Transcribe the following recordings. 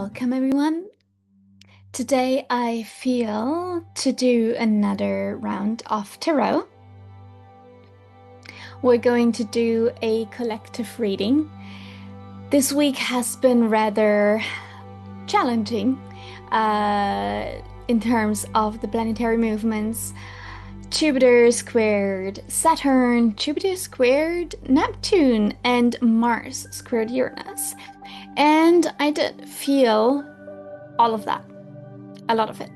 Welcome, everyone. Today I feel to do another round of tarot. We're going to do a collective reading. This week has been rather challenging in terms of the planetary movements. Jupiter squared Saturn, Jupiter squared Neptune, and Mars squared Uranus. And I did feel all of that, a lot of it.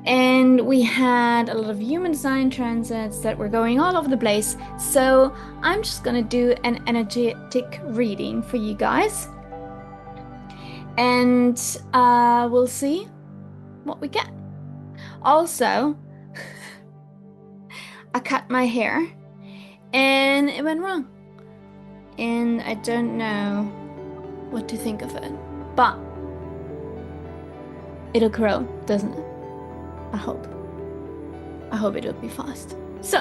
And we had a lot of human design transits that were going all over the place. So I'm just gonna do an energetic reading for you guys. And we'll see what we get. Also, I cut my hair and it went wrong. And I don't know what to think of it, but it'll grow, doesn't it? I hope. I hope it'll be fast. So,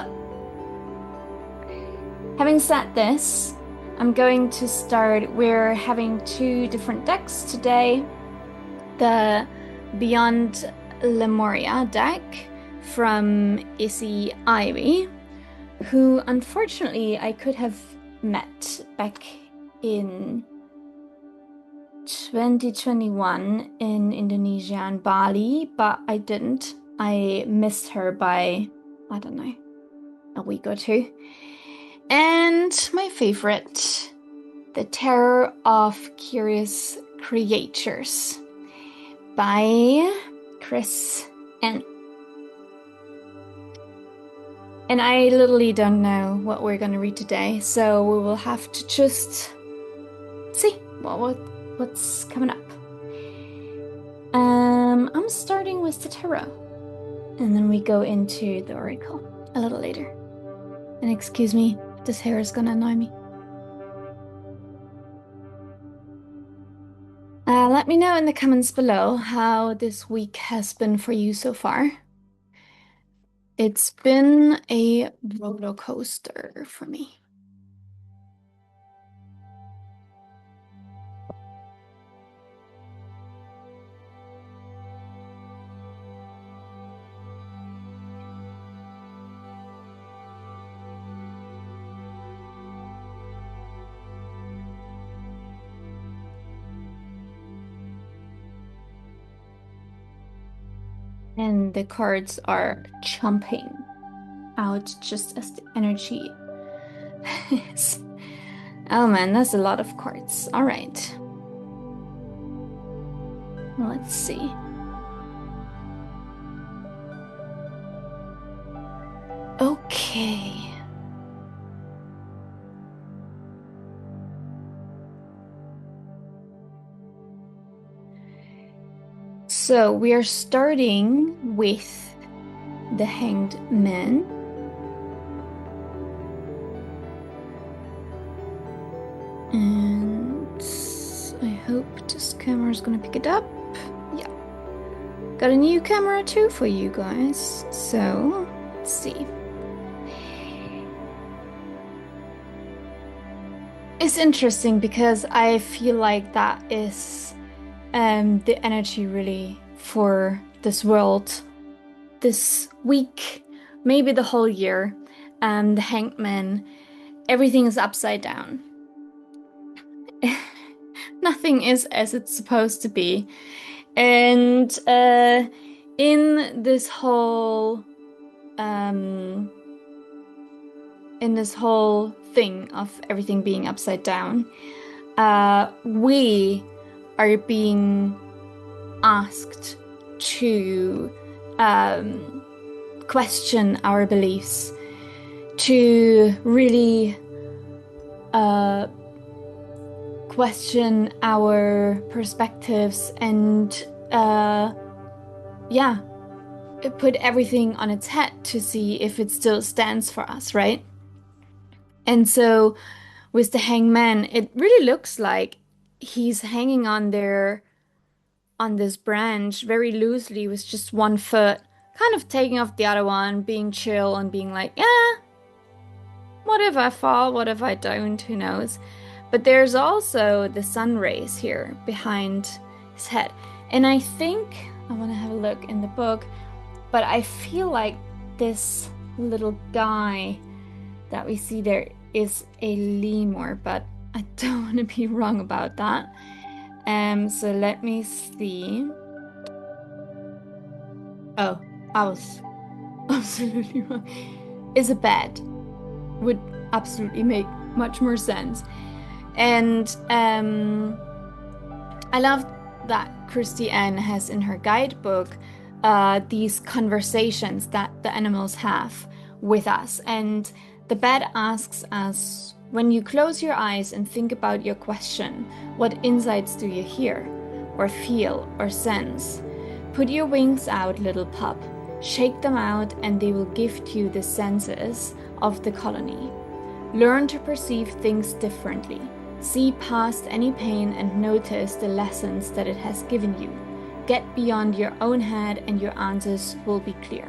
having said this, I'm going to start. We're having two different decks today. The Beyond Lemuria deck from Izzy Ivy, who unfortunately I could have met back in 2021 in Indonesia and Bali, but I didn't. I missed her by, I don't know, a week or two. And my favorite, The Terror of Curious Creatures by Chris N. And I literally don't know what we're gonna read today, so we will have to just see what's coming up. I'm starting with the tarot, and then we go into the oracle a little later. And excuse me, this hair is gonna annoy me. Let me know in the comments below how this week has been for you so far. It's been a roller coaster for me. And the cards are jumping out just as the energy is. Oh man, that's a lot of cards. All right. Let's see. Okay. So we are starting with the Hanged Man. And I hope this camera is gonna pick it up. Yeah. Got a new camera too for you guys. So let's see. It's interesting because I feel like that is the energy really for this world this week, maybe the whole year. The Hanged Man, everything is upside down. Nothing is as it's supposed to be. And in this whole thing of everything being upside down, we are being asked to question our beliefs, to really question our perspectives, and yeah, put everything on its head to see if it still stands for us, right? And so with the Hanged Man, it really looks like he's hanging on there on this branch very loosely with just one foot, kind of taking off the other one, being chill and being like, yeah, what if I fall? What if I don't? Who knows? But there's also the sun rays here behind his head. And I think, I want to have a look in the book, but I feel like this little guy that we see there is a lemur, but I don't want to be wrong about that. So let me see. Oh, I was absolutely wrong. Is a bat. Would absolutely make much more sense. And I love that Christy Ann has in her guidebook these conversations that the animals have with us. And the bat asks us, when you close your eyes and think about your question, what insights do you hear, or feel, or sense? Put your wings out, little pup. Shake them out, and they will gift you the senses of the colony. Learn to perceive things differently. See past any pain and notice the lessons that it has given you. Get beyond your own head, and your answers will be clear.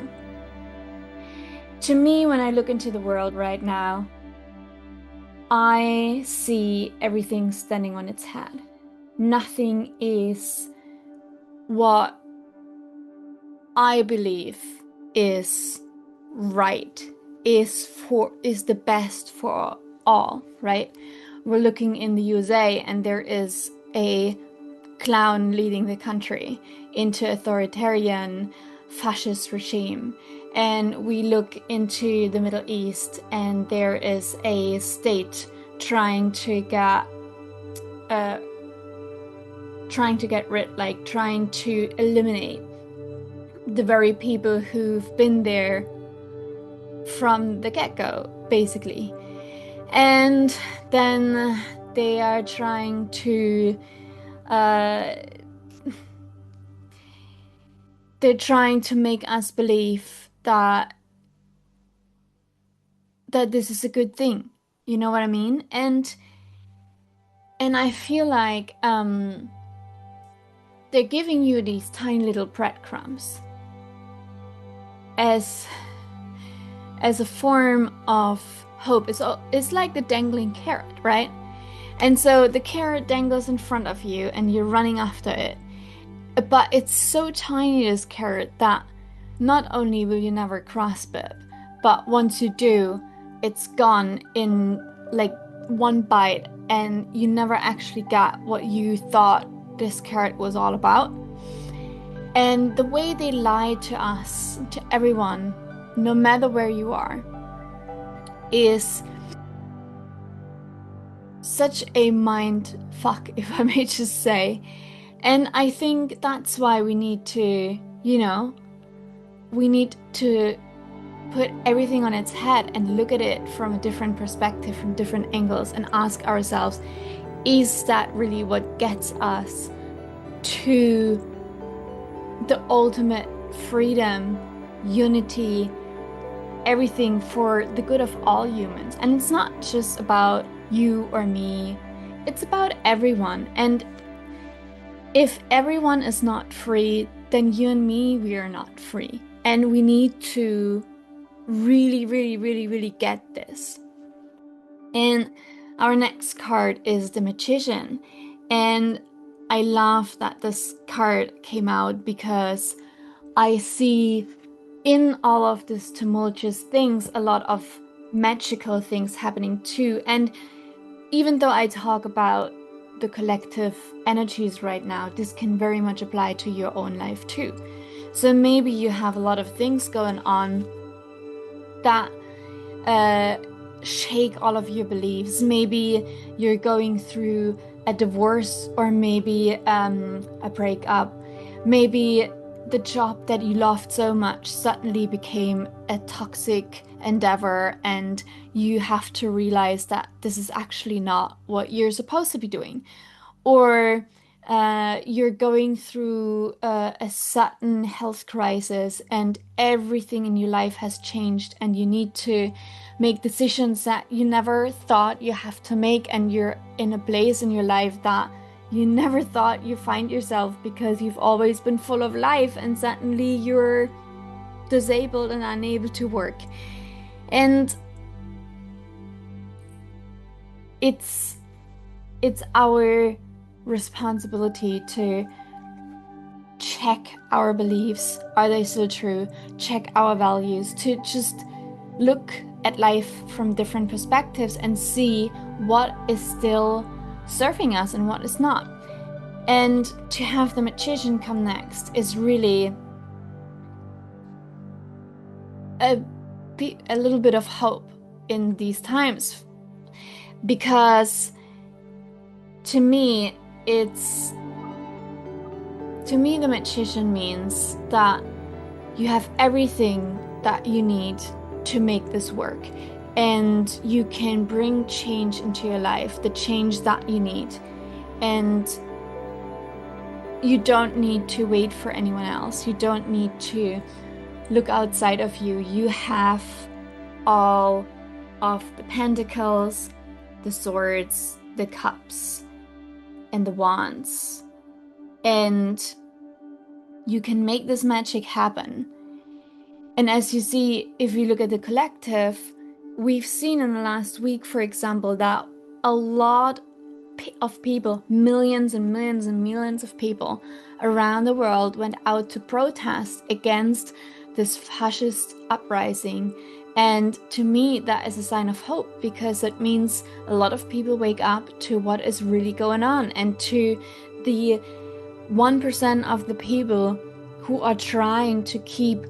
To me, when I look into the world right now, I see everything standing on its head. Nothing is what I believe is right, is the best for all, right? We're looking in the USA, and there is a clown leading the country into authoritarian fascist regime. And we look into the Middle East, and there is a state trying to eliminate the very people who've been there from the get-go, basically. And then they are trying to make us believe that this is a good thing. You know what I mean? And I feel like they're giving you these tiny little breadcrumbs as a form of hope. It's like the dangling carrot, right? And so the carrot dangles in front of you, and you're running after it. But it's so tiny, this carrot, that not only will you never grasp it, but once you do, it's gone in like one bite, and you never actually got what you thought this carrot was all about. And the way they lie to us, to everyone, no matter where you are, is such a mind fuck, if I may just say. And I think that's why we need to, put everything on its head and look at it from a different perspective, from different angles, and ask ourselves, is that really what gets us to the ultimate freedom, unity, everything for the good of all humans? And it's not just about you or me, it's about everyone. And if everyone is not free, then you and me, we are not free. And we need to really, really, really, really get this. And our next card is the Magician. And I love that this card came out, because I see in all of these tumultuous things a lot of magical things happening too. And even though I talk about the collective energies right now, this can very much apply to your own life too. So maybe you have a lot of things going on that shake all of your beliefs. Maybe you're going through a divorce, or maybe a breakup. Maybe the job that you loved so much suddenly became a toxic endeavor, and you have to realize that this is actually not what you're supposed to be doing. Or you're going through a sudden health crisis, and everything in your life has changed, and you need to make decisions that you never thought you have to make, and you're in a place in your life that you never thought you find yourself, because you've always been full of life, and suddenly you're disabled and unable to work. And it's our responsibility to check our beliefs. Are they still true? Check our values, to just look at life from different perspectives and see what is still serving us and what is not. And to have the magician come next is really a little bit of hope in these times, because to me the magician means that you have everything that you need to make this work, and you can bring change into your life, the change that you need, and you don't need to wait for anyone else. You don't need to look outside of you. You have all of the pentacles, the swords, the cups, and the wands. And you can make this magic happen. And as you see, if you look at the collective, we've seen in the last week, for example, that a lot of people, millions and millions and millions of people around the world went out to protest against this fascist uprising. And to me, that is a sign of hope, because it means a lot of people wake up to what is really going on, and to the 1% of the people who are trying to keep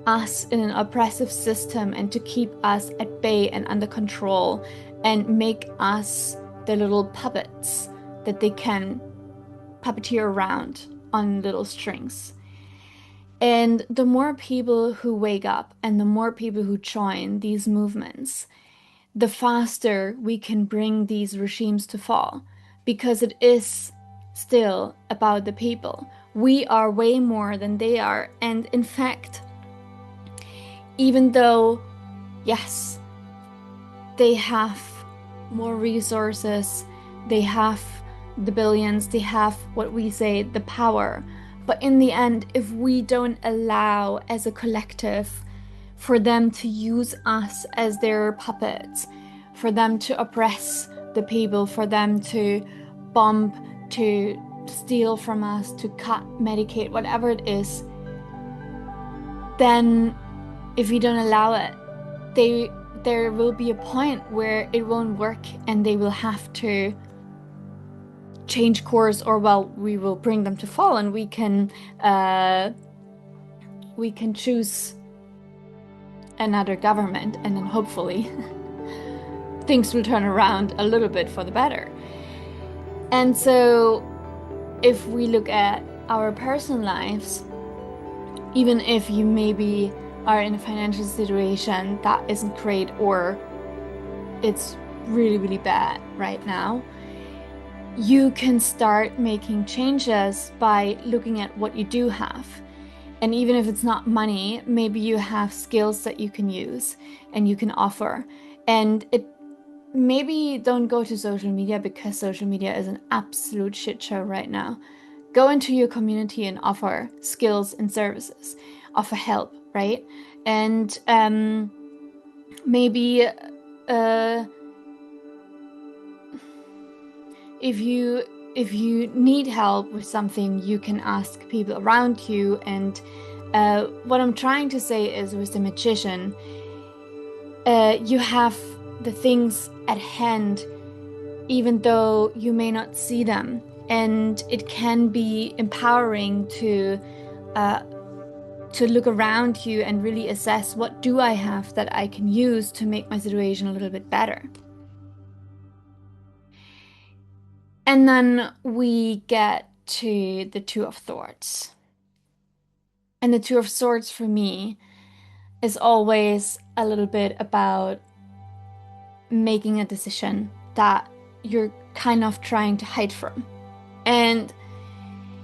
us in an oppressive system and to keep us at bay and under control and make us the little puppets that they can puppeteer around on little strings. And the more people who wake up and the more people who join these movements, the faster we can bring these regimes to fall, because it is still about the people. We are way more than they are. And in fact, even though, yes, they have more resources, they have the billions, they have what we say, the power. But in the end, if we don't allow as a collective for them to use us as their puppets, for them to oppress the people, for them to bomb, to steal from us, to cut, medicate, whatever it is, then if we don't allow it, there will be a point where it won't work and they will have to change course, or well, we will bring them to fall, and we can choose another government, and then hopefully things will turn around a little bit for the better. And so if we look at our personal lives, even if you maybe are in a financial situation that isn't great, or it's really, really bad right now, you can start making changes by looking at what you do have. And even if it's not money, maybe you have skills that you can use and you can offer. And maybe don't go to social media, because social media is an absolute shit show right now. Go into your community and offer skills and services, offer help, right? And maybe if you need help with something, you can ask people around you. And what I'm trying to say is, with the magician, you have the things at hand, even though you may not see them. And it can be empowering to look around you and really assess, what do I have that I can use to make my situation a little bit better? And then we get to the Two of Swords. And the Two of Swords for me is always a little bit about making a decision that you're kind of trying to hide from. And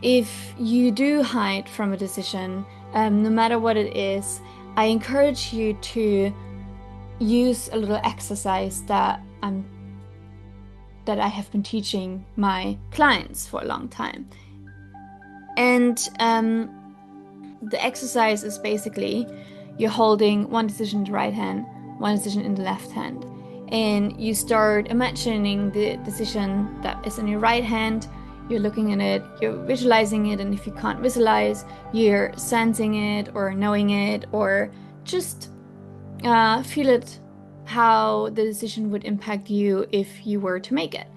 if you do hide from a decision, no matter what it is, I encourage you to use a little exercise that I have been teaching my clients for a long time. And the exercise is basically, you're holding one decision in the right hand, one decision in the left hand. And you start imagining the decision that is in your right hand. you're looking at it, you're visualizing it, and if you can't visualize, you're sensing it or knowing it, or just feel it, how the decision would impact you if you were to make it.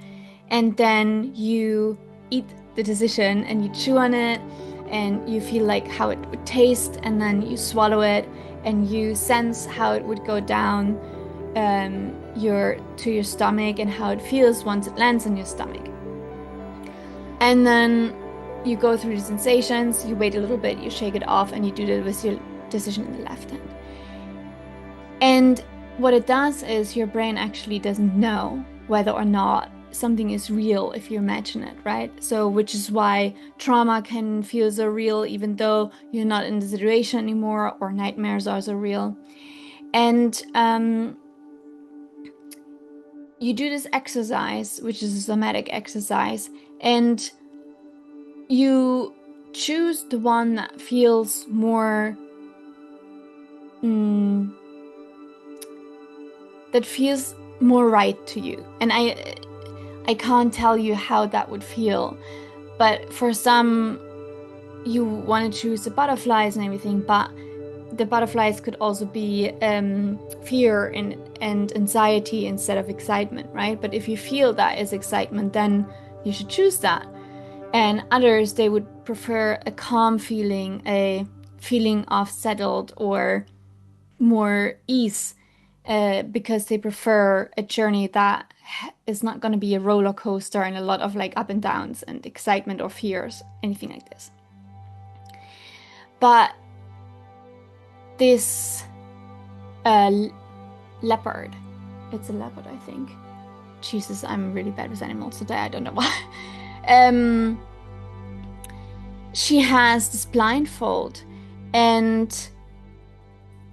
And then you eat the decision and you chew on it and you feel like how it would taste, and then you swallow it and you sense how it would go down to your stomach and how it feels once it lands on your stomach. And then you go through the sensations, you wait a little bit, you shake it off, and you do that with your decision in the left hand. And what it does is your brain actually doesn't know whether or not something is real if you imagine it, right? So, which is why trauma can feel so real even though you're not in the situation anymore, or nightmares are so real. And you do this exercise, which is a somatic exercise, and you choose the one that feels more right to you. And I can't tell you how that would feel, but for some you want to choose the butterflies and everything, but the butterflies could also be fear and anxiety instead of excitement, right? But if you feel that is excitement, then you should choose that. And others, they would prefer a calm feeling, a feeling of settled or more ease, because they prefer a journey that is not going to be a roller coaster and a lot of like up and downs and excitement or fears, anything like this. But this leopard, it's a leopard, I think. Jesus, I'm really bad with animals today. I don't know why. She has this blindfold, and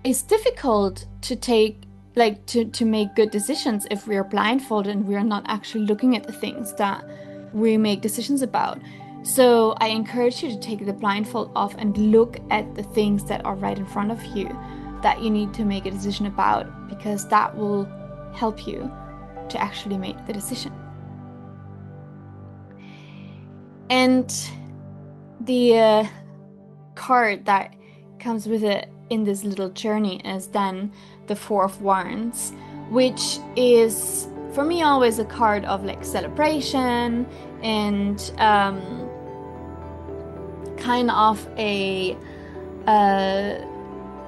it's difficult to take, like, to make good decisions if we're blindfolded and we're not actually looking at the things that we make decisions about. So I encourage you to take the blindfold off and look at the things that are right in front of you that you need to make a decision about, because that will help you to actually make the decision. And the card that comes with it in this little journey is then the Four of Wands, which is for me always a card of like celebration and kind of a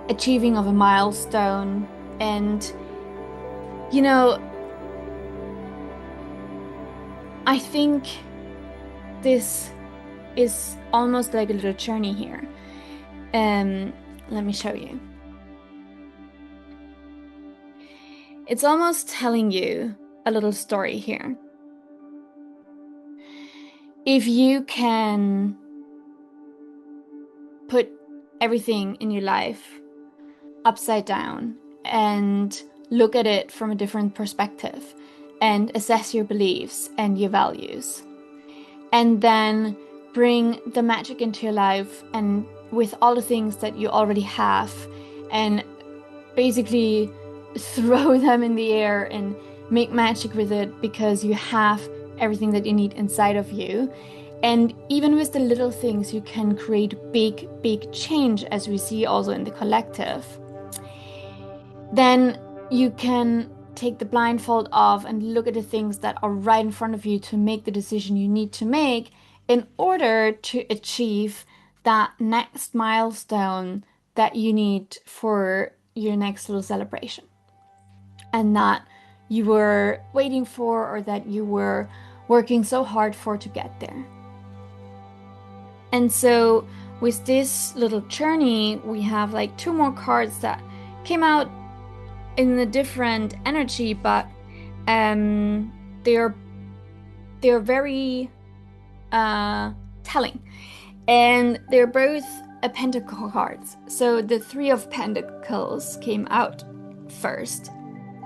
achieving of a milestone. And you know, I think this is almost like a little journey here. Let me show you. It's almost telling you a little story here. If you can put everything in your life upside down and look at it from a different perspective and assess your beliefs and your values, and then bring the magic into your life and with all the things that you already have, and basically throw them in the air and make magic with it, because you have everything that you need inside of you. And even with the little things, you can create big change, as we see also in the collective. Then you can take the blindfold off and look at the things that are right in front of you to make the decision you need to make in order to achieve that next milestone that you need for your next little celebration, and that you were waiting for, or that you were working so hard for to get there. And so with this little journey, we have like two more cards that came out in a different energy, but they're very telling, and they're both a pentacle cards. So the Three of Pentacles came out first,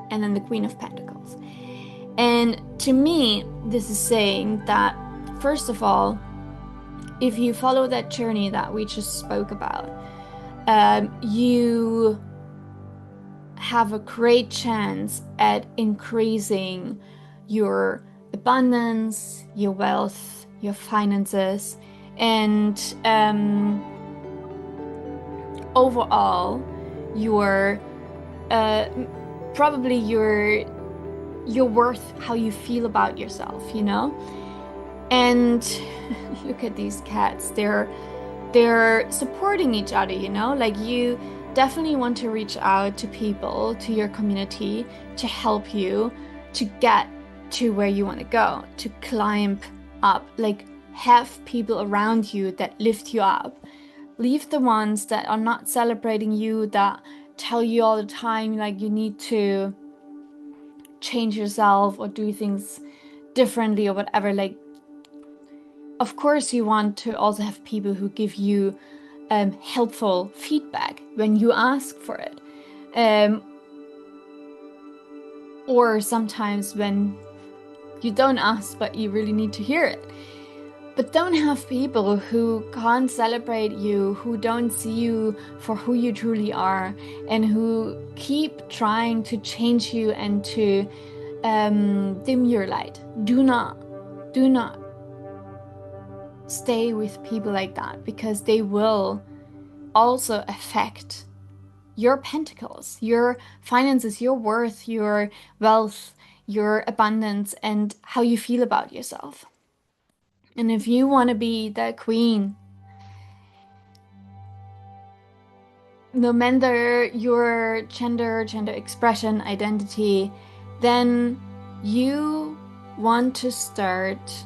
and then the Queen of Pentacles. And to me, this is saying that, first of all, if you follow that journey that we just spoke about, you have a great chance at increasing your abundance, your wealth, your finances, and overall your probably your worth, how you feel about yourself, you know? And look at these cats. They're supporting each other, you know? Like you definitely want to reach out to people, to your community, to help you to get to where you want to go, to climb up. Like have people around you that lift you up. Leave the ones that are not celebrating you, that tell you all the time like you need to change yourself or do things differently or whatever. Like, of course, you want to also have people who give you helpful feedback when you ask for it. Or sometimes when you don't ask, but you really need to hear it. But don't have people who can't celebrate you, who don't see you for who you truly are, and who keep trying to change you and to dim your light. Do not stay with people like that, because they will also affect your pentacles, your finances, your worth, your wealth, your abundance, and how you feel about yourself. And if you want to be the queen, no matter your gender expression, identity, then you want to start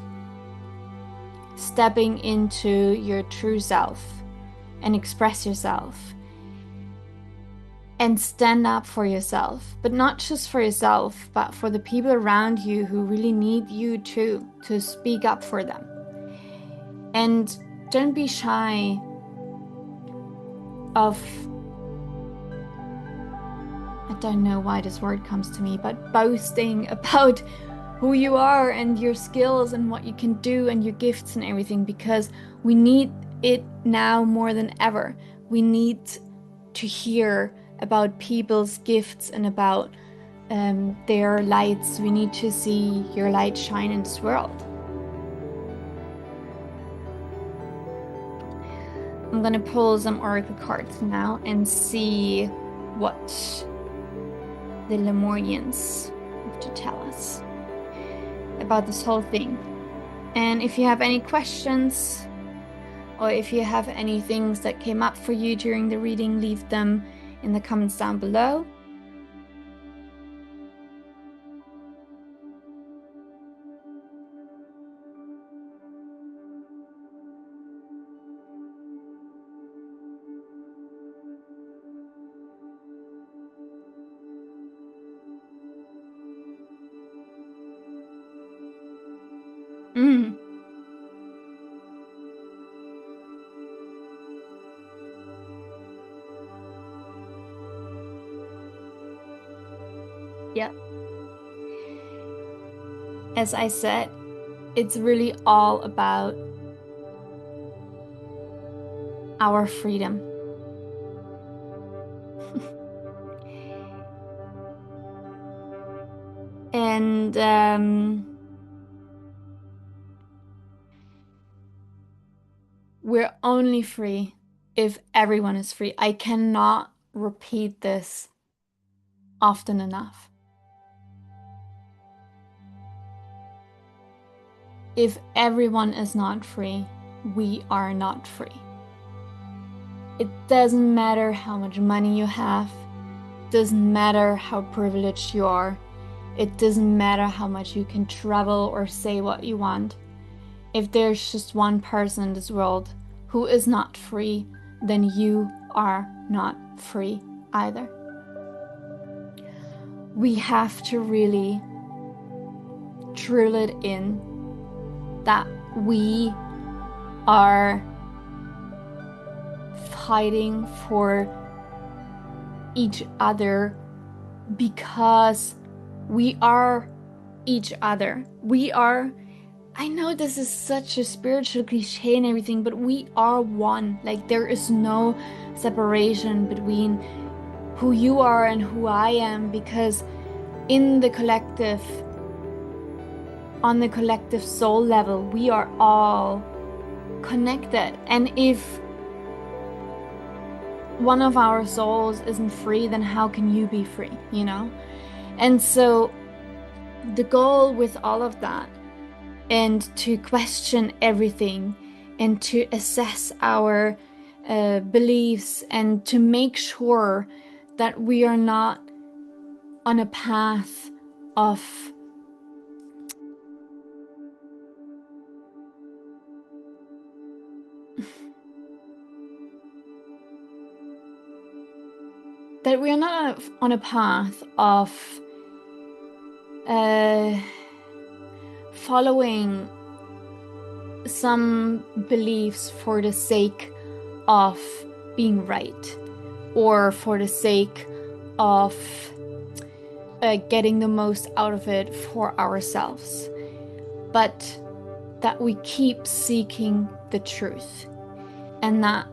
stepping into your true self and express yourself and stand up for yourself, but not just for yourself, but for the people around you who really need you too, to speak up for them. And don't be shy of, I don't know why this word comes to me, but boasting about who you are and your skills and what you can do and your gifts and everything, because we need it now more than ever. We need to hear about people's gifts and about their lights. We need to see your light shine in this world. I'm gonna pull some oracle cards now and see what the Lemurians have to tell us about this whole thing. And if you have any questions, or if you have any things that came up for you during the reading, leave them in the comments down below. Yep. As I said, it's really all about our freedom. And we're only free if everyone is free. I cannot repeat this often enough. If everyone is not free, we are not free. It doesn't matter how much money you have. It doesn't matter how privileged you are. It doesn't matter how much you can travel or say what you want. If there's just one person in this world who is not free, then you are not free either. We have to really drill it in that we are fighting for each other because we are each other. We are, I know this is such a spiritual cliche and everything, but we are one. Like there is no separation between who you are and who I am, because in the collective on the collective soul level, we are all connected. And if one of our souls isn't free, then how can you be free, you know? And so the goal with all of that, and to question everything and to assess our beliefs and to make sure that we are not on a path of that we are not on a path of following some beliefs for the sake of being right, or for the sake of getting the most out of it for ourselves, but that we keep seeking the truth, and that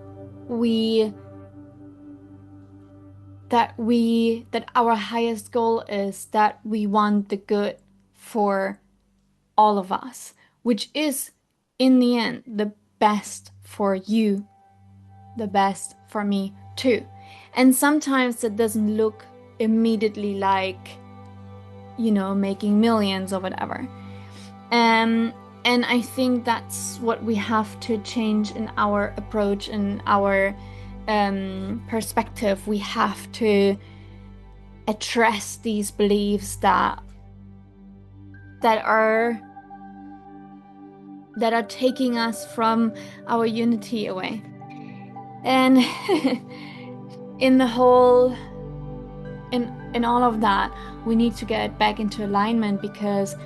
our highest goal is that we want the good for all of us, which is in the end the best for you, the best for me too. And sometimes it doesn't look immediately like, you know, making millions or whatever. And I think that's what we have to change in our approach, in our perspective. We have to address these beliefs that are taking us from our unity away. And in the whole, in all of that, we need to get back into alignment, because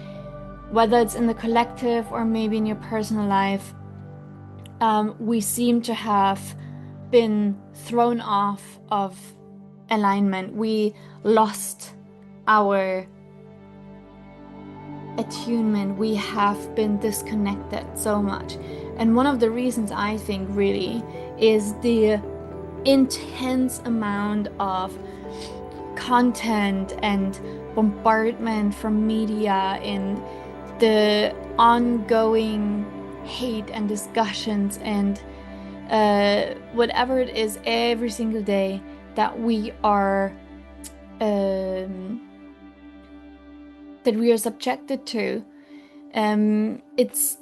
whether it's in the collective or maybe in your personal life, we seem to have been thrown off of alignment. We lost our attunement. We have been disconnected so much. And one of the reasons, I think, really is the intense amount of content and bombardment from media, and the ongoing hate and discussions and whatever it is every single day that we are subjected to.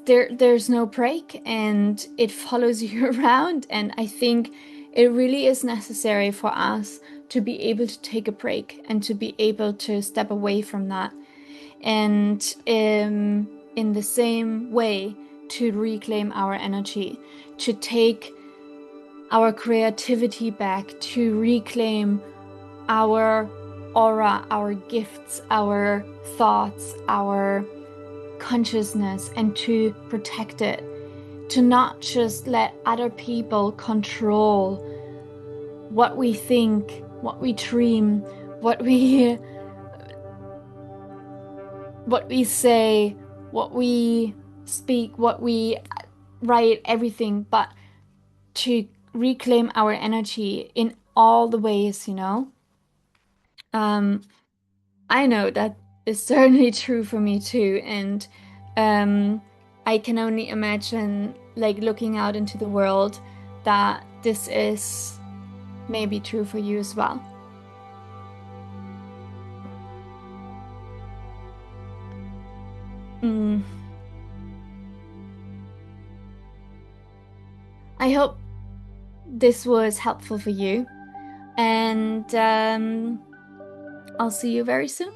There's no break, and it follows you around. And I think it really is necessary for us to be able to take a break and to be able to step away from that, and in the same way to reclaim our energy, to take our creativity back, to reclaim our aura, our gifts, our thoughts, our consciousness, and to protect it, to not just let other people control what we think, what we dream, what we say, what we speak, what we write, everything, but to reclaim our energy in all the ways, you know? I know that is certainly true for me too, and I can only imagine, like, looking out into the world, that this is maybe true for you as well. I hope this was helpful for you, and I'll see you very soon.